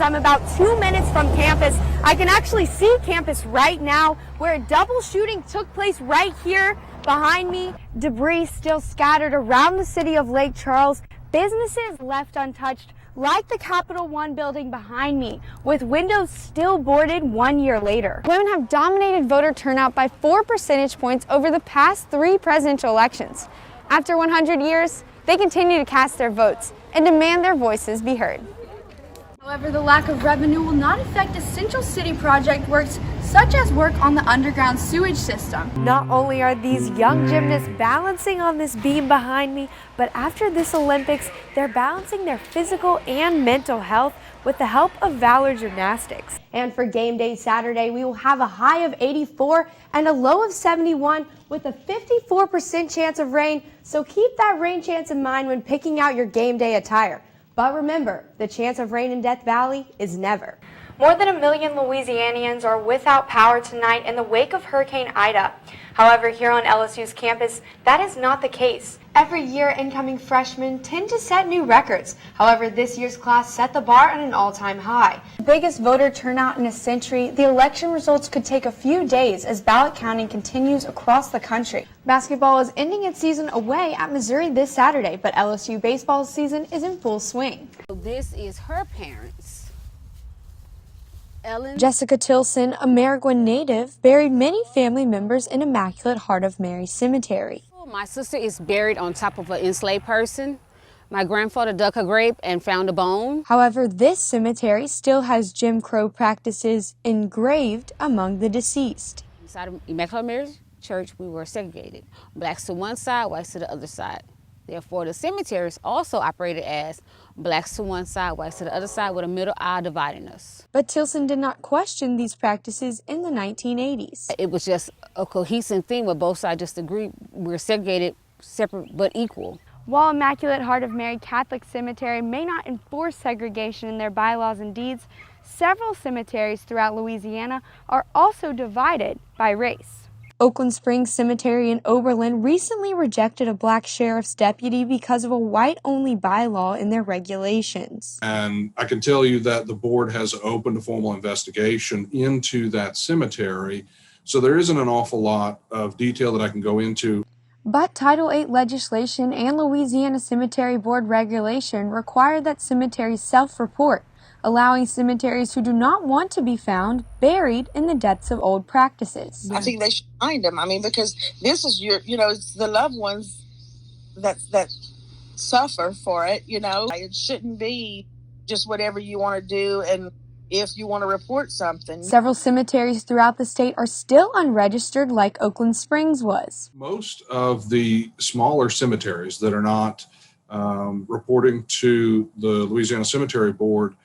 I'm about 2 minutes from campus. I can actually see campus right now where a double shooting took place right here behind me. Debris still scattered around the city of Lake Charles. Businesses left untouched, like the Capital One building behind me, with windows still boarded 1 year later. Women have dominated voter turnout by 4 percentage points over the past 3 presidential elections. After 100 years, they continue to cast their votes and demand their voices be heard. However, the lack of revenue will not affect essential city project works such as work on the underground sewage system. Not only are these young gymnasts balancing on this beam behind me, but after this Olympics, they're balancing their physical and mental health with the help of Valor Gymnastics. And for game day Saturday, we will have a high of 84 and a low of 71 with a 54% chance of rain, so keep that rain chance in mind when picking out your game day attire. But remember, the chance of rain in Death Valley is never. More than 1 million Louisianians are without power tonight in the wake of Hurricane Ida. However, here on LSU's campus, that is not the case. Every year, incoming freshmen tend to set new records. However, this year's class set the bar at an all-time high. Biggest voter turnout in a century, the election results could take a few days as ballot counting continues across the country. Basketball is ending its season away at Missouri this Saturday, but LSU baseball season is in full swing. This is her parents. Ellen. Jessica Tilson, a Maringouin native, buried many family members in Immaculate Heart of Mary Cemetery. My sister is buried on top of an enslaved person. My grandfather dug a grave and found a bone. However, this cemetery still has Jim Crow practices engraved among the deceased. Inside of Immaculate Mary Church, we were segregated. Blacks to one side, whites to the other side. Therefore, the cemeteries also operated as blacks to one side, whites to the other side, with a middle aisle dividing us. But Tilson did not question these practices in the 1980s. It was just a cohesive thing where both sides just agreed we're segregated, separate but equal. While Immaculate Heart of Mary Catholic Cemetery may not enforce segregation in their bylaws and deeds, several cemeteries throughout Louisiana are also divided by race. Oakland Springs Cemetery in Oberlin recently rejected a black sheriff's deputy because of a white-only bylaw in their regulations. And I can tell you that the board has opened a formal investigation into that cemetery, so there isn't an awful lot of detail that I can go into. But Title VIII legislation and Louisiana Cemetery Board regulation require that cemeteries self-report, allowing cemeteries who do not want to be found buried in the depths of old practices. I think they should find them. I mean, because this is it's the loved ones that suffer for it. It shouldn't be just whatever you want to do and if you want to report something. Several cemeteries throughout the state are still unregistered, like Oakland Springs was. Most of the smaller cemeteries that are not reporting to the Louisiana Cemetery Board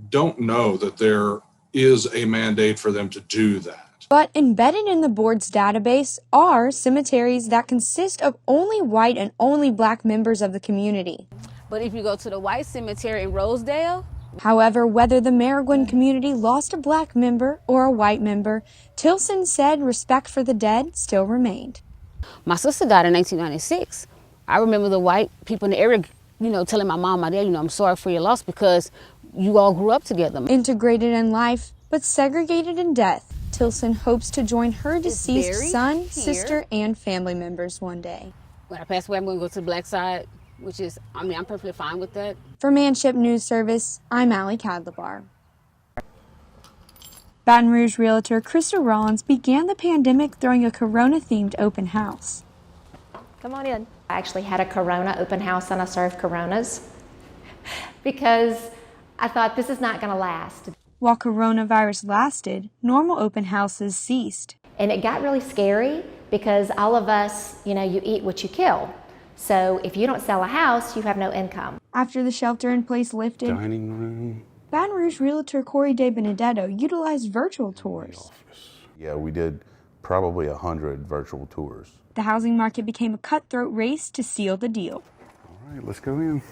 don't know that there is a mandate for them to do that. But embedded in the board's database are cemeteries that consist of only white and only black members of the community. But if you go to the white cemetery in Rosedale. However, whether the Maringouin community lost a black member or a white member, Tilson said respect for the dead still remained. My sister died in 1996. I remember the white people in the area, telling my mom, my dad, I'm sorry for your loss because you all grew up together. Integrated in life, but segregated in death, Tilson hopes to join her deceased son, sister, and family members one day. When I pass away, I'm going to go to the black side, which is, I'm perfectly fine with that. For Manship News Service, I'm Allie Kadlubar. Baton Rouge realtor Krista Rollins began the pandemic throwing a Corona-themed open house. Come on in. I actually had a Corona open house and I served Coronas because I thought this is not going to last. While coronavirus lasted, normal open houses ceased. And it got really scary because all of us, you eat what you kill. So if you don't sell a house, you have no income. After the shelter-in-place lifted, dining room. Baton Rouge realtor Corey De Benedetto utilized virtual tours. Yeah, we did probably 100 virtual tours. The housing market became a cutthroat race to seal the deal. All right, let's go in.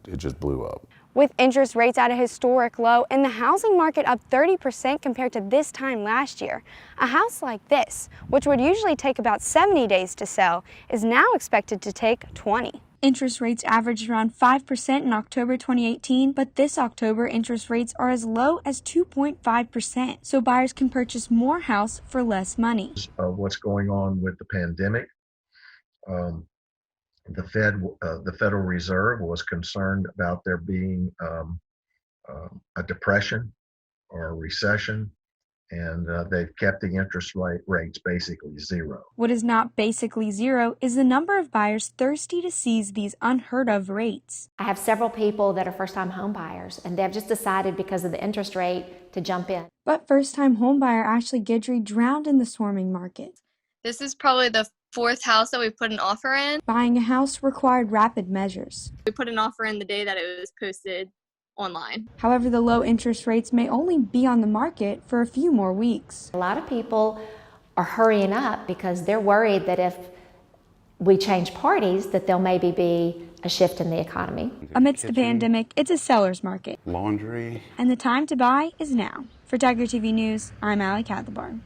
It just blew up. With interest rates at a historic low and the housing market up 30% compared to this time last year, a house like this, which would usually take about 70 days to sell, is now expected to take 20. Interest rates averaged around 5% in October 2018, but this October interest rates are as low as 2.5%, so buyers can purchase more house for less money. What's going on with the pandemic? The Federal Reserve was concerned about there being a depression or a recession, and they've kept the interest rates basically zero. What is not basically zero is the number of buyers thirsty to seize these unheard of rates. I have several people that are first-time home buyers, and they've just decided because of the interest rate to jump in. But first-time homebuyer Ashley Guidry drowned in the swarming market. This is probably the fourth house that we put an offer in. Buying a house required rapid measures. We put an offer in the day that it was posted online. However, the low interest rates may only be on the market for a few more weeks. A lot of people are hurrying up because they're worried that if we change parties, that there'll maybe be a shift in the economy. Amidst the pandemic, it's a seller's market. Laundry. And the time to buy is now. For Tiger TV News, I'm Allie Kadlubar.